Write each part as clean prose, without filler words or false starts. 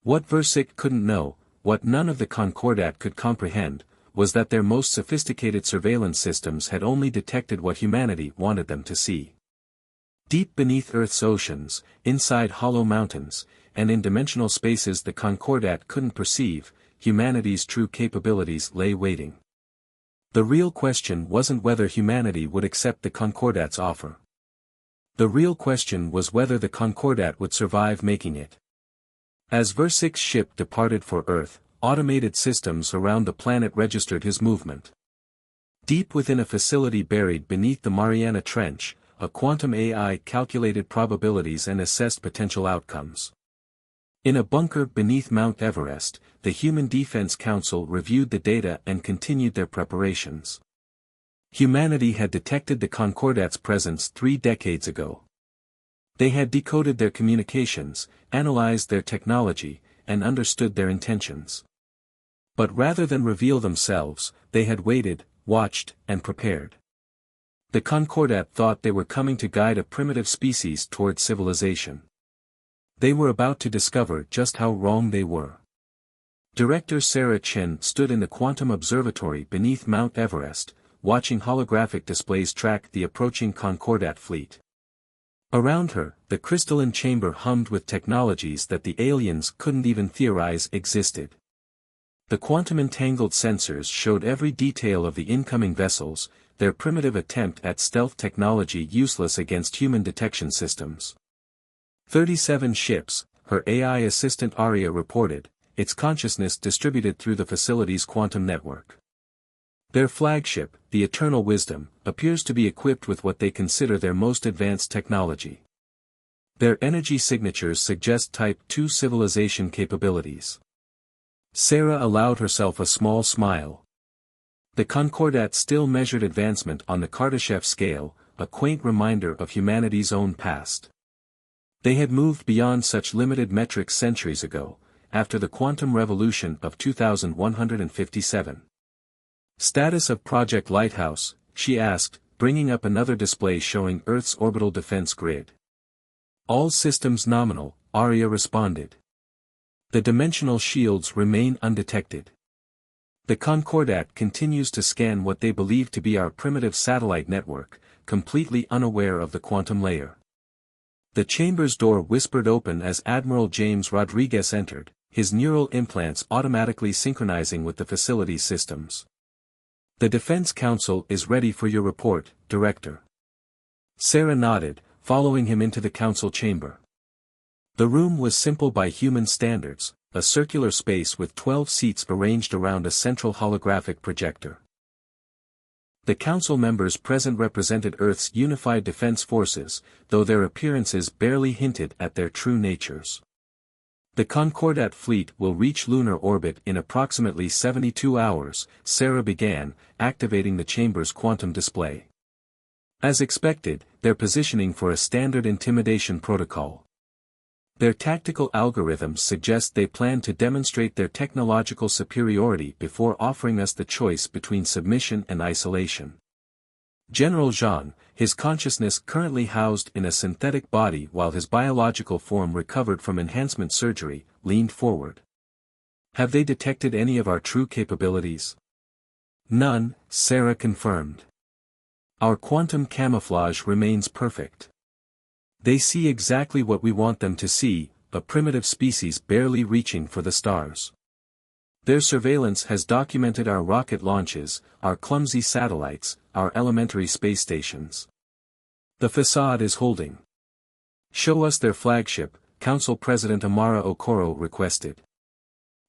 What Versick couldn't know, what none of the Concordat could comprehend, was that their most sophisticated surveillance systems had only detected what humanity wanted them to see. Deep beneath Earth's oceans, inside hollow mountains, and in dimensional spaces the Concordat couldn't perceive, humanity's true capabilities lay waiting. The real question wasn't whether humanity would accept the Concordat's offer. The real question was whether the Concordat would survive making it. As Versick's ship departed for Earth, automated systems around the planet registered his movement. Deep within a facility buried beneath the Mariana Trench, a quantum AI calculated probabilities and assessed potential outcomes. In a bunker beneath Mount Everest, the Human Defense Council reviewed the data and continued their preparations. Humanity had detected the Concordat's presence 3 decades ago. They had decoded their communications, analyzed their technology, and understood their intentions. But rather than reveal themselves, they had waited, watched, and prepared. The Concordat thought they were coming to guide a primitive species toward civilization. They were about to discover just how wrong they were. Director Sarah Chen stood in the Quantum Observatory beneath Mount Everest, watching holographic displays track the approaching Concordat fleet. Around her, the crystalline chamber hummed with technologies that the aliens couldn't even theorize existed. The quantum-entangled sensors showed every detail of the incoming vessels, their primitive attempt at stealth technology useless against human detection systems. 37 ships, her AI assistant Aria reported, its consciousness distributed through the facility's quantum network. Their flagship, the Eternal Wisdom, appears to be equipped with what they consider their most advanced technology. Their energy signatures suggest Type II civilization capabilities. Sarah allowed herself a small smile. The Concordat still measured advancement on the Kardashev scale, a quaint reminder of humanity's own past. They had moved beyond such limited metrics centuries ago, after the quantum revolution of 2157. Status of Project Lighthouse, she asked, bringing up another display showing Earth's orbital defense grid. All systems nominal, Aria responded. The dimensional shields remain undetected. The Concordat continues to scan what they believe to be our primitive satellite network, completely unaware of the quantum layer. The chamber's door whispered open as Admiral James Rodriguez entered, his neural implants automatically synchronizing with the facility's systems. The Defense Council is ready for your report, Director. Sarah nodded, following him into the council chamber. The room was simple by human standards, a circular space with 12 seats arranged around a central holographic projector. The council members present represented Earth's unified defense forces, though their appearances barely hinted at their true natures. The Concordat fleet will reach lunar orbit in approximately 72 hours, Sarah began, activating the chamber's quantum display. As expected, they're positioning for a standard intimidation protocol. Their tactical algorithms suggest they plan to demonstrate their technological superiority before offering us the choice between submission and isolation. General Jean, his consciousness currently housed in a synthetic body while his biological form recovered from enhancement surgery, leaned forward. Have they detected any of our true capabilities? None, Sarah confirmed. Our quantum camouflage remains perfect. They see exactly what we want them to see, a primitive species barely reaching for the stars. Their surveillance has documented our rocket launches, our clumsy satellites, our elementary space stations. The facade is holding. Show us their flagship, Council President Amara Okoro requested.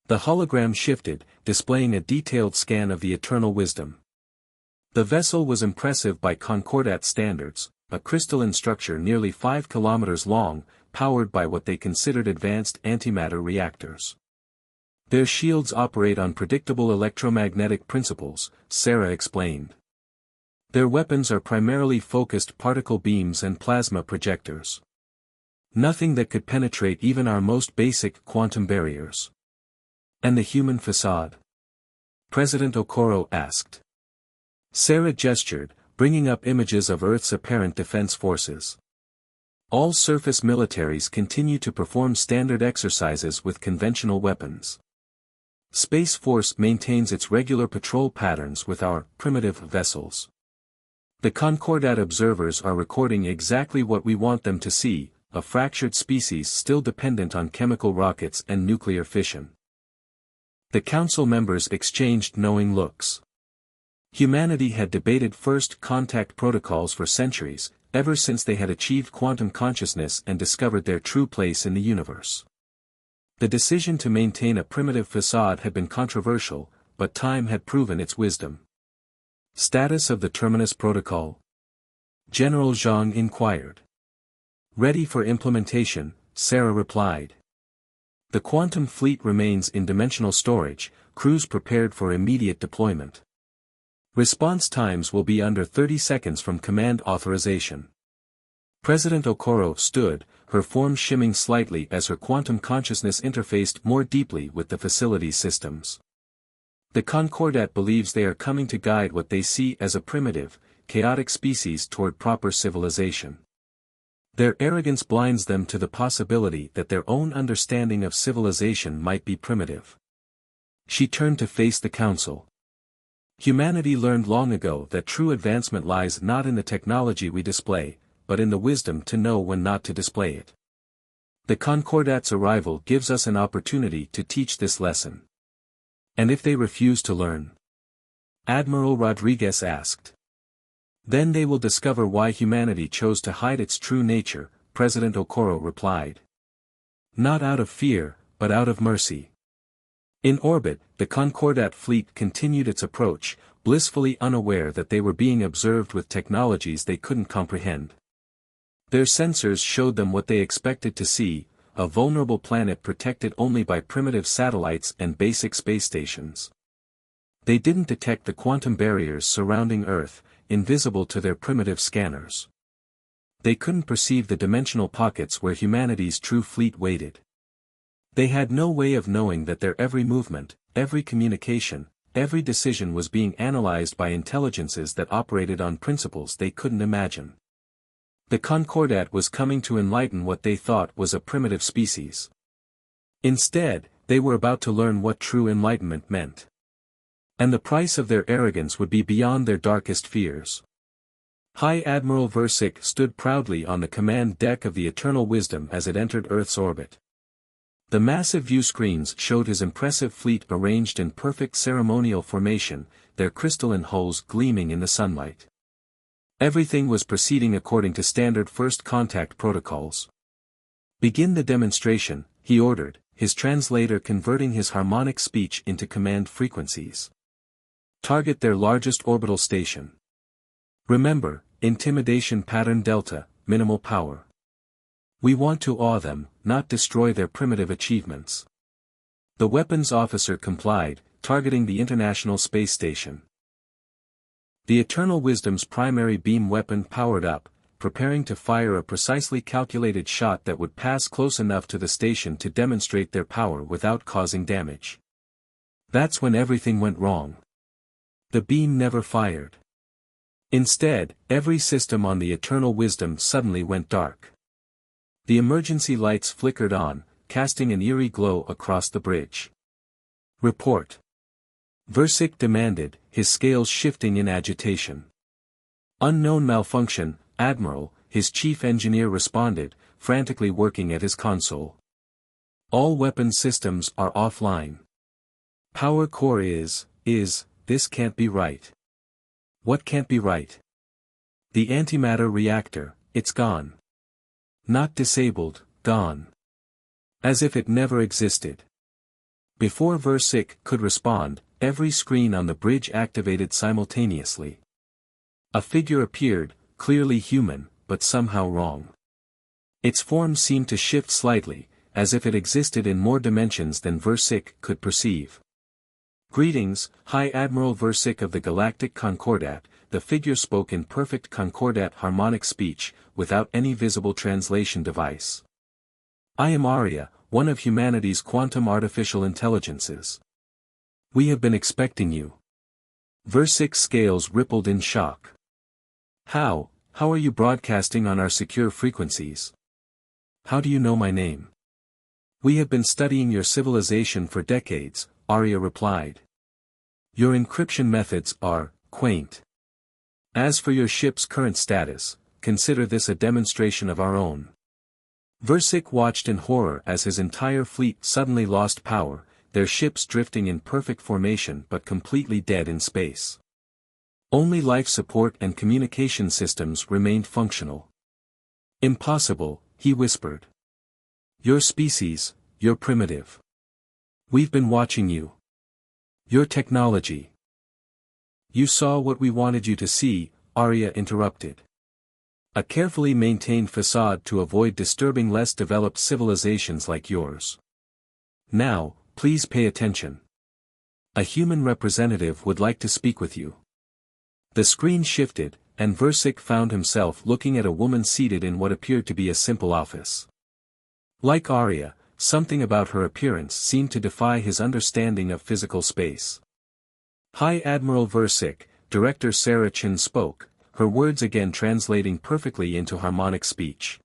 The hologram shifted, displaying a detailed scan of the Eternal Wisdom. The vessel was impressive by Concordat standards, a crystalline structure nearly 5 kilometers long, powered by what they considered advanced antimatter reactors. Their shields operate on predictable electromagnetic principles, Sarah explained. Their weapons are primarily focused particle beams and plasma projectors. Nothing that could penetrate even our most basic quantum barriers. And the human facade? President Okoro asked. Sarah gestured, bringing up images of Earth's apparent defense forces. All surface militaries continue to perform standard exercises with conventional weapons. Space Force maintains its regular patrol patterns with our primitive vessels. The Concordat observers are recording exactly what we want them to see, a fractured species still dependent on chemical rockets and nuclear fission. The council members exchanged knowing looks. Humanity had debated first contact protocols for centuries, ever since they had achieved quantum consciousness and discovered their true place in the universe. The decision to maintain a primitive facade had been controversial, but time had proven its wisdom. Status of the Terminus Protocol? General Zhang inquired. Ready for implementation, Sarah replied. The quantum fleet remains in dimensional storage, crews prepared for immediate deployment. Response times will be under 30 seconds from command authorization. President Okoro stood, her form shimming slightly as her quantum consciousness interfaced more deeply with the facility's systems. The Concordat believes they are coming to guide what they see as a primitive, chaotic species toward proper civilization. Their arrogance blinds them to the possibility that their own understanding of civilization might be primitive. She turned to face the council. Humanity learned long ago that true advancement lies not in the technology we display, but in the wisdom to know when not to display it. The Concordat's arrival gives us an opportunity to teach this lesson. And if they refuse to learn? Admiral Rodriguez asked. Then they will discover why humanity chose to hide its true nature, President Okoro replied. Not out of fear, but out of mercy. In orbit, the Concordat fleet continued its approach, blissfully unaware that they were being observed with technologies they couldn't comprehend. Their sensors showed them what they expected to see, a vulnerable planet protected only by primitive satellites and basic space stations. They didn't detect the quantum barriers surrounding Earth, invisible to their primitive scanners. They couldn't perceive the dimensional pockets where humanity's true fleet waited. They had no way of knowing that their every movement, every communication, every decision was being analyzed by intelligences that operated on principles they couldn't imagine. The Concordat was coming to enlighten what they thought was a primitive species. Instead, they were about to learn what true enlightenment meant. And the price of their arrogance would be beyond their darkest fears. High Admiral Versick stood proudly on the command deck of the Eternal Wisdom as it entered Earth's orbit. The massive view screens showed his impressive fleet arranged in perfect ceremonial formation, their crystalline hulls gleaming in the sunlight. Everything was proceeding according to standard first contact protocols. Begin the demonstration, he ordered, his translator converting his harmonic speech into command frequencies. Target their largest orbital station. Remember, intimidation pattern delta, minimal power. We want to awe them, not destroy their primitive achievements. The weapons officer complied, targeting the International Space Station. The Eternal Wisdom's primary beam weapon powered up, preparing to fire a precisely calculated shot that would pass close enough to the station to demonstrate their power without causing damage. That's when everything went wrong. The beam never fired. Instead, every system on the Eternal Wisdom suddenly went dark. The emergency lights flickered on, casting an eerie glow across the bridge. Report. Versick demanded, his scales shifting in agitation. Unknown malfunction, Admiral, his chief engineer responded, frantically working at his console. All weapon systems are offline. Power core is, this can't be right. What can't be right? The antimatter reactor, it's gone. Not disabled, gone. As if it never existed. Before Versick could respond, every screen on the bridge activated simultaneously. A figure appeared, clearly human, but somehow wrong. Its form seemed to shift slightly, as if it existed in more dimensions than Versick could perceive. Greetings, High Admiral Versick of the Galactic Concordat. The figure spoke in perfect Concordat harmonic speech, without any visible translation device. I am Arya, one of humanity's quantum artificial intelligences. We have been expecting you. Versick's scales rippled in shock. How are you broadcasting on our secure frequencies? How do you know my name? We have been studying your civilization for decades, Arya replied. Your encryption methods are quaint. As for your ship's current status, consider this a demonstration of our own. Versik watched in horror as his entire fleet suddenly lost power, their ships drifting in perfect formation but completely dead in space. Only life support and communication systems remained functional. Impossible, he whispered. Your species, you're primitive. We've been watching you. Your technology. You saw what we wanted you to see, Arya interrupted. A carefully maintained facade to avoid disturbing less developed civilizations like yours. Now, please pay attention. A human representative would like to speak with you. The screen shifted, and Versik found himself looking at a woman seated in what appeared to be a simple office. Like Arya, something about her appearance seemed to defy his understanding of physical space. High Admiral Versik, Director Sarah Chin spoke, her words again translating perfectly into harmonic speech.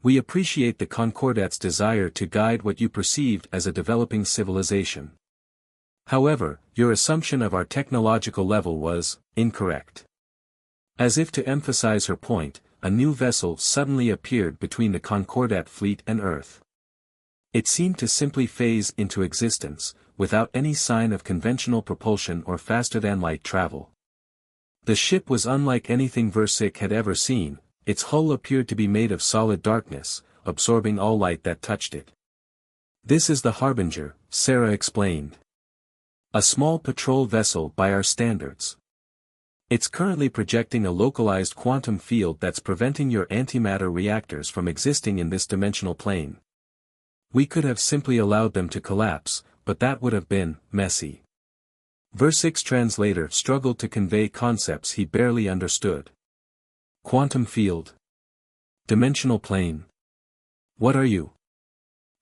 We appreciate the Concordat's desire to guide what you perceived as a developing civilization. However, your assumption of our technological level was incorrect. As if to emphasize her point, a new vessel suddenly appeared between the Concordat fleet and Earth. It seemed to simply phase into existence, without any sign of conventional propulsion or faster-than-light travel. The ship was unlike anything Versik had ever seen, its hull appeared to be made of solid darkness, absorbing all light that touched it. This is the Harbinger, Sarah explained. A small patrol vessel by our standards. It's currently projecting a localized quantum field that's preventing your antimatter reactors from existing in this dimensional plane. We could have simply allowed them to collapse, but that would have been messy. Versik's translator struggled to convey concepts he barely understood. Quantum field. Dimensional plane. What are you?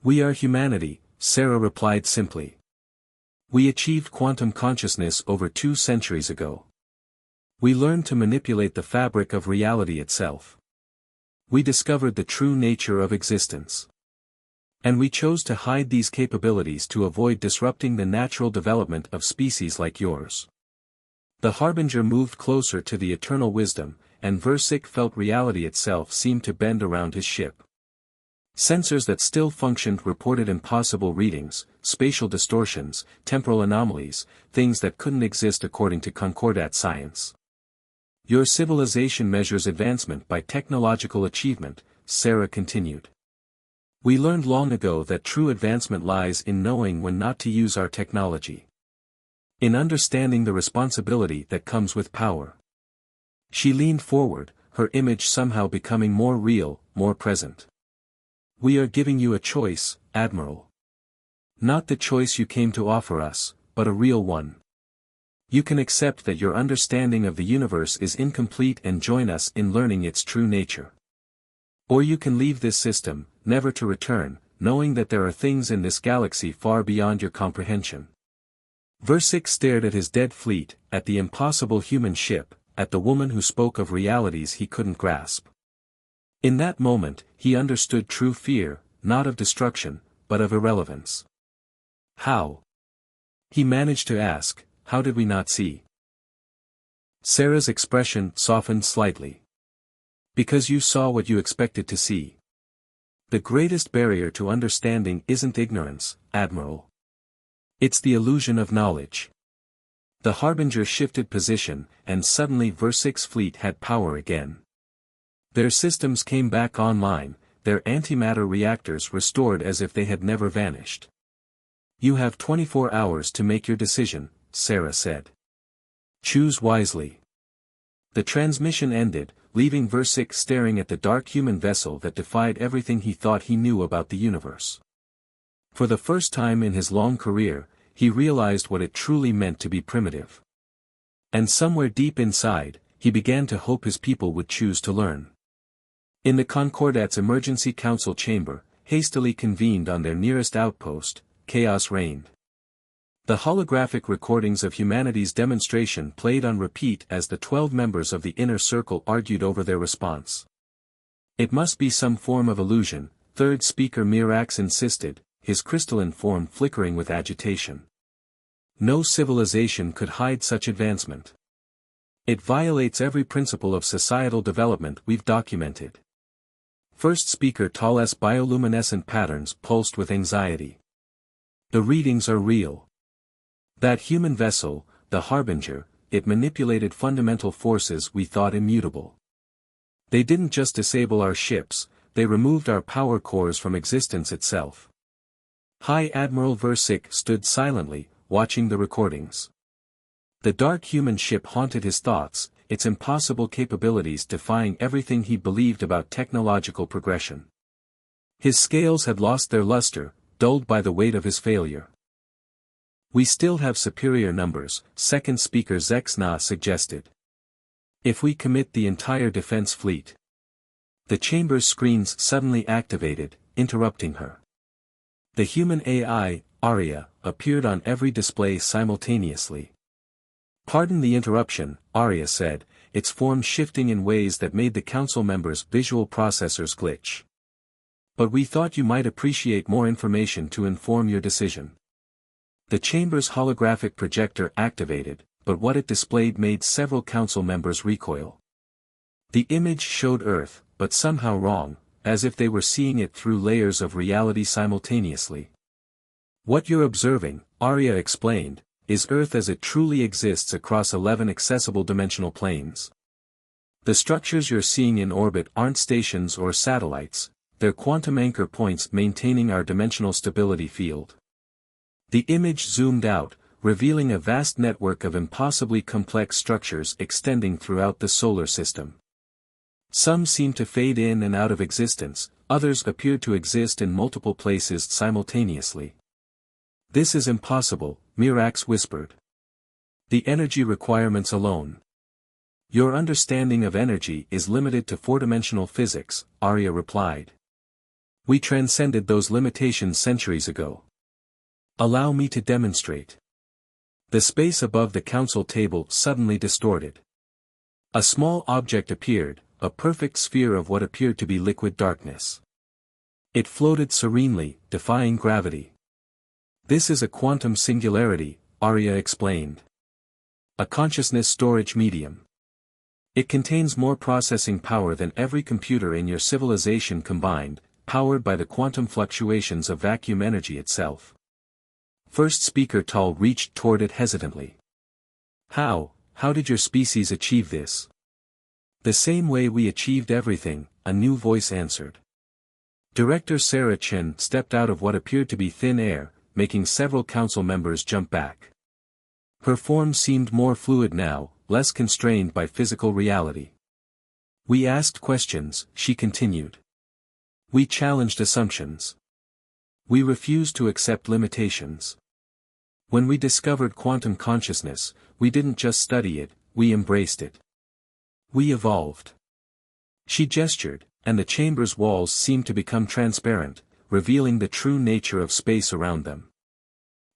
We are humanity, Sarah replied simply. We achieved quantum consciousness over 2 centuries ago. We learned to manipulate the fabric of reality itself. We discovered the true nature of existence. And we chose to hide these capabilities to avoid disrupting the natural development of species like yours. The Harbinger moved closer to the eternal wisdom, and Versik felt reality itself seemed to bend around his ship. Sensors that still functioned reported impossible readings, spatial distortions, temporal anomalies, things that couldn't exist according to Concordat science. Your civilization measures advancement by technological achievement, Sarah continued. We learned long ago that true advancement lies in knowing when not to use our technology. In understanding the responsibility that comes with power. She leaned forward, her image somehow becoming more real, more present. We are giving you a choice, Admiral. Not the choice you came to offer us, but a real one. You can accept that your understanding of the universe is incomplete and join us in learning its true nature. Or you can leave this system, never to return, knowing that there are things in this galaxy far beyond your comprehension. Versik stared at his dead fleet, at the impossible human ship, at the woman who spoke of realities he couldn't grasp. In that moment, he understood true fear, not of destruction, but of irrelevance. How? He managed to ask, how did we not see? Sarah's expression softened slightly. Because you saw what you expected to see. The greatest barrier to understanding isn't ignorance, Admiral. It's the illusion of knowledge. The Harbinger shifted position, and suddenly Versik's fleet had power again. Their systems came back online, their antimatter reactors restored as if they had never vanished. You have 24 hours to make your decision, Sarah said. Choose wisely. The transmission ended, leaving Versik staring at the dark human vessel that defied everything he thought he knew about the universe. For the first time in his long career, he realized what it truly meant to be primitive. And somewhere deep inside, he began to hope his people would choose to learn. In the Concordat's emergency council chamber, hastily convened on their nearest outpost, chaos reigned. The holographic recordings of humanity's demonstration played on repeat as the 12 members of the inner circle argued over their response. It must be some form of illusion, third speaker Mirax insisted, his crystalline form flickering with agitation. No civilization could hide such advancement. It violates every principle of societal development we've documented. First speaker Tal's bioluminescent patterns pulsed with anxiety. The readings are real. That human vessel, the Harbinger, it manipulated fundamental forces we thought immutable. They didn't just disable our ships, they removed our power cores from existence itself. High Admiral Versick stood silently, watching the recordings. The dark human ship haunted his thoughts, its impossible capabilities defying everything he believed about technological progression. His scales had lost their luster, dulled by the weight of his failure. We still have superior numbers, second speaker Zexna suggested. If we commit the entire defense fleet. The chamber's screens suddenly activated, interrupting her. The human AI, Arya, appeared on every display simultaneously. Pardon the interruption, Arya said, its form shifting in ways that made the council members' visual processors glitch. But we thought you might appreciate more information to inform your decision. The chamber's holographic projector activated, but what it displayed made several council members recoil. The image showed Earth, but somehow wrong, as if they were seeing it through layers of reality simultaneously. What you're observing, Arya explained, is Earth as it truly exists across 11 accessible dimensional planes. The structures you're seeing in orbit aren't stations or satellites, they're quantum anchor points maintaining our dimensional stability field. The image zoomed out, revealing a vast network of impossibly complex structures extending throughout the solar system. Some seemed to fade in and out of existence, others appeared to exist in multiple places simultaneously. This is impossible, Mirax whispered. The energy requirements alone. Your understanding of energy is limited to four-dimensional physics, Arya replied. We transcended those limitations centuries ago. Allow me to demonstrate. The space above the council table suddenly distorted. A small object appeared, a perfect sphere of what appeared to be liquid darkness. It floated serenely, defying gravity. This is a quantum singularity, Arya explained. A consciousness storage medium. It contains more processing power than every computer in your civilization combined, powered by the quantum fluctuations of vacuum energy itself. First speaker Tal reached toward it hesitantly. How did your species achieve this? The same way we achieved everything, a new voice answered. Director Sarah Chen stepped out of what appeared to be thin air, making several council members jump back. Her form seemed more fluid now, less constrained by physical reality. We asked questions, she continued. We challenged assumptions. We refused to accept limitations. When we discovered quantum consciousness, we didn't just study it, we embraced it. We evolved. She gestured, and the chamber's walls seemed to become transparent, revealing the true nature of space around them.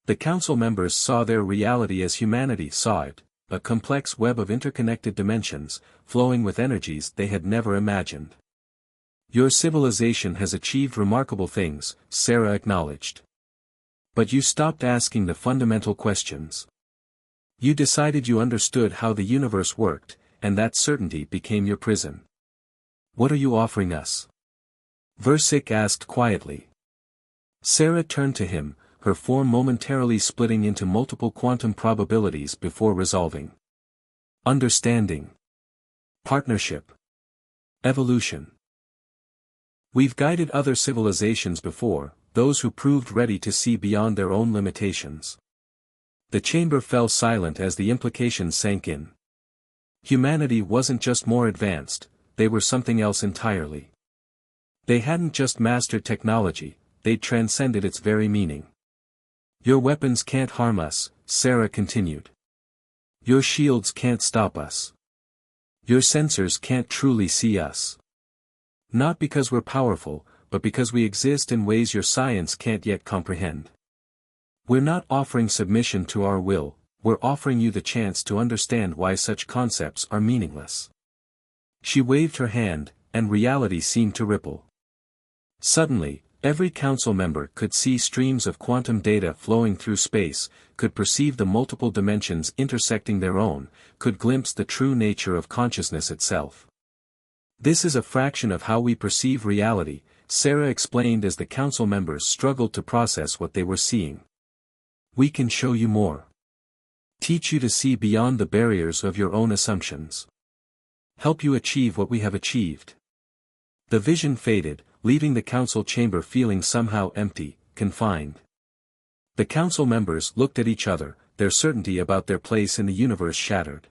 The council members saw their reality as humanity saw it, a complex web of interconnected dimensions, flowing with energies they had never imagined. Your civilization has achieved remarkable things, Sarah acknowledged. But you stopped asking the fundamental questions. You decided you understood how the universe worked, and that certainty became your prison. What are you offering us? Versick asked quietly. Sarah turned to him, her form momentarily splitting into multiple quantum probabilities before resolving. Understanding. Partnership. Evolution. We've guided other civilizations before, those who proved ready to see beyond their own limitations. The chamber fell silent as the implications sank in. Humanity wasn't just more advanced, they were something else entirely. They hadn't just mastered technology, they'd transcended its very meaning. Your weapons can't harm us, Sarah continued. Your shields can't stop us. Your sensors can't truly see us. Not because we're powerful, but because we exist in ways your science can't yet comprehend. We're not offering submission to our will, we're offering you the chance to understand why such concepts are meaningless. She waved her hand, and reality seemed to ripple. Suddenly, every council member could see streams of quantum data flowing through space, could perceive the multiple dimensions intersecting their own, could glimpse the true nature of consciousness itself. This is a fraction of how we perceive reality, Sarah explained as the council members struggled to process what they were seeing. We can show you more. Teach you to see beyond the barriers of your own assumptions. Help you achieve what we have achieved. The vision faded, leaving the council chamber feeling somehow empty, confined. The council members looked at each other, their certainty about their place in the universe shattered.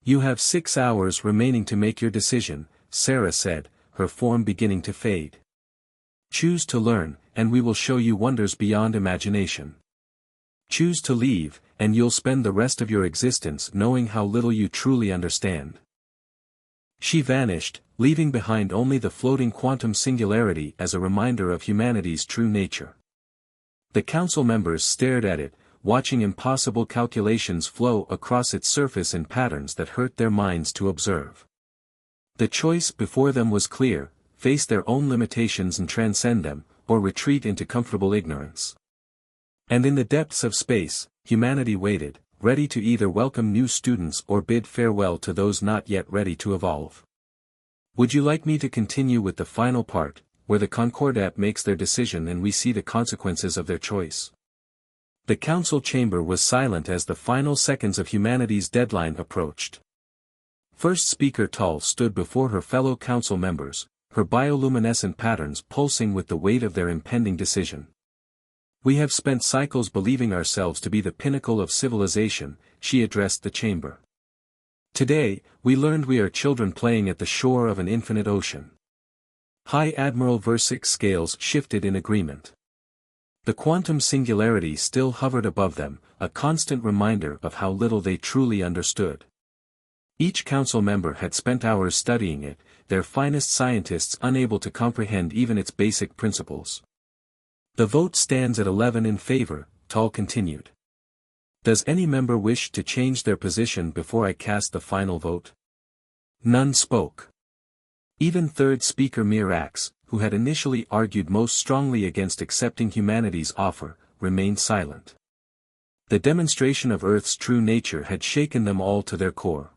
You have 6 hours remaining to make your decision, Sarah said, her form beginning to fade. Choose to learn, and we will show you wonders beyond imagination. Choose to leave, and you'll spend the rest of your existence knowing how little you truly understand. She vanished, leaving behind only the floating quantum singularity as a reminder of humanity's true nature. The council members stared at it, watching impossible calculations flow across its surface in patterns that hurt their minds to observe. The choice before them was clear: face their own limitations and transcend them, or retreat into comfortable ignorance. And in the depths of space, humanity waited, ready to either welcome new students or bid farewell to those not yet ready to evolve. Would you like me to continue with the final part, where the Concordat makes their decision and we see the consequences of their choice? The council chamber was silent as the final seconds of humanity's deadline approached. First speaker Tal stood before her fellow council members, her bioluminescent patterns pulsing with the weight of their impending decision. We have spent cycles believing ourselves to be the pinnacle of civilization, she addressed the chamber. Today, we learned we are children playing at the shore of an infinite ocean. High Admiral Versick's scales shifted in agreement. The quantum singularity still hovered above them, a constant reminder of how little they truly understood. Each council member had spent hours studying it, their finest scientists unable to comprehend even its basic principles. The vote stands at 11 in favor, Tal continued. Does any member wish to change their position before I cast the final vote? None spoke. Even third speaker Mirax, who had initially argued most strongly against accepting humanity's offer, remained silent. The demonstration of Earth's true nature had shaken them all to their core.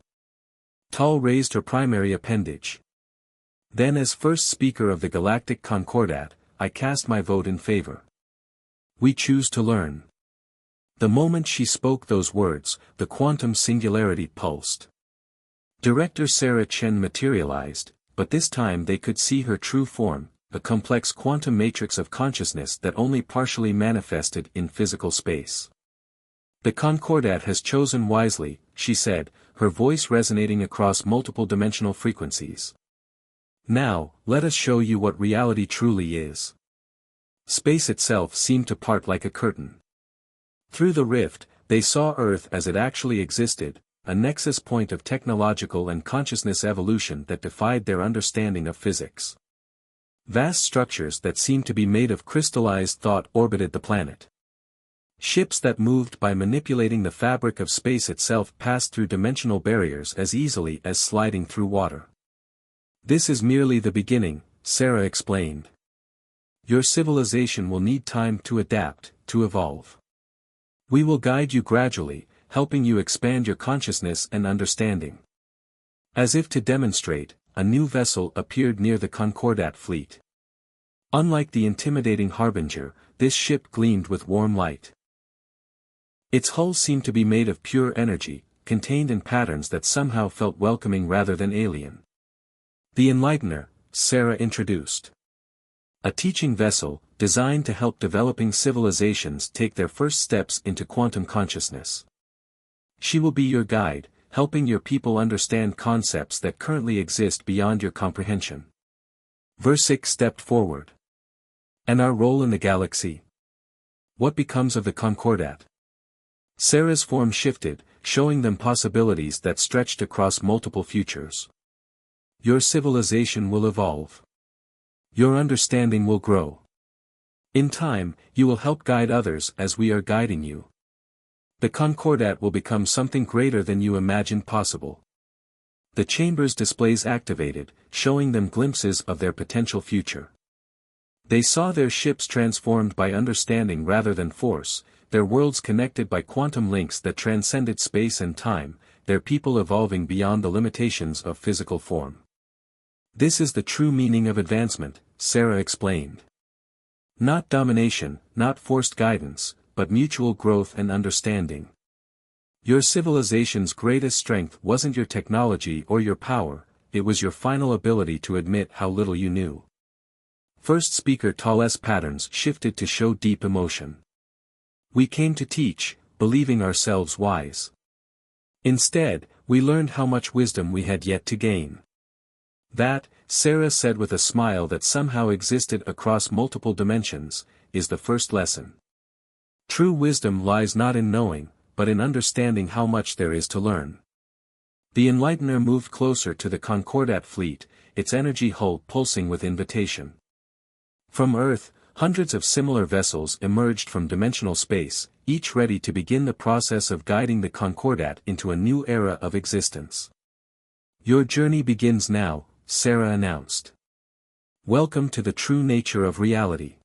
Tal raised her primary appendage. Then, as first speaker of the Galactic Concordat, I cast my vote in favor. We choose to learn. The moment she spoke those words, the quantum singularity pulsed. Director Sarah Chen materialized, but this time they could see her true form, a complex quantum matrix of consciousness that only partially manifested in physical space. The Concordat has chosen wisely, she said, her voice resonating across multiple dimensional frequencies. Now, let us show you what reality truly is. Space itself seemed to part like a curtain. Through the rift, they saw Earth as it actually existed, a nexus point of technological and consciousness evolution that defied their understanding of physics. Vast structures that seemed to be made of crystallized thought orbited the planet. Ships that moved by manipulating the fabric of space itself passed through dimensional barriers as easily as sliding through water. This is merely the beginning, Sarah explained. Your civilization will need time to adapt, to evolve. We will guide you gradually, helping you expand your consciousness and understanding. As if to demonstrate, a new vessel appeared near the Concordat fleet. Unlike the intimidating Harbinger, this ship gleamed with warm light. Its hull seemed to be made of pure energy, contained in patterns that somehow felt welcoming rather than alien. The Enlightener, Sarah introduced. A teaching vessel, designed to help developing civilizations take their first steps into quantum consciousness. She will be your guide, helping your people understand concepts that currently exist beyond your comprehension. Versick stepped forward. And our role in the galaxy? What becomes of the Concordat? Sarah's form shifted, showing them possibilities that stretched across multiple futures. Your civilization will evolve. Your understanding will grow. In time, you will help guide others as we are guiding you. The Concordat will become something greater than you imagined possible. The chamber's displays activated, showing them glimpses of their potential future. They saw their ships transformed by understanding rather than force, their worlds connected by quantum links that transcended space and time, their people evolving beyond the limitations of physical form. This is the true meaning of advancement, Sarah explained. Not domination, not forced guidance, but mutual growth and understanding. Your civilization's greatest strength wasn't your technology or your power, it was your final ability to admit how little you knew. First speaker Tal's patterns shifted to show deep emotion. We came to teach, believing ourselves wise. Instead, we learned how much wisdom we had yet to gain. That, Sarah said with a smile that somehow existed across multiple dimensions, is the first lesson. True wisdom lies not in knowing, but in understanding how much there is to learn. The Enlightener moved closer to the Concordat fleet, its energy hull pulsing with invitation. From Earth, hundreds of similar vessels emerged from dimensional space, each ready to begin the process of guiding the Concordat into a new era of existence. Your journey begins now, Sarah announced. Welcome to the true nature of reality.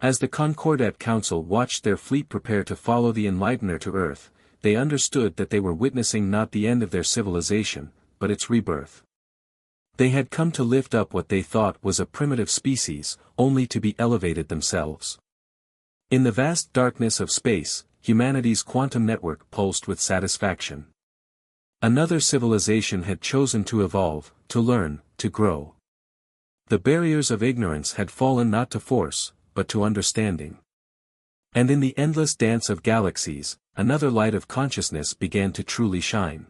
As the Concordat Council watched their fleet prepare to follow the Enlightener to Earth, they understood that they were witnessing not the end of their civilization, but its rebirth. They had come to lift up what they thought was a primitive species, only to be elevated themselves. In the vast darkness of space, humanity's quantum network pulsed with satisfaction. Another civilization had chosen to evolve, to learn, to grow. The barriers of ignorance had fallen not to force, but to understanding. And in the endless dance of galaxies, another light of consciousness began to truly shine.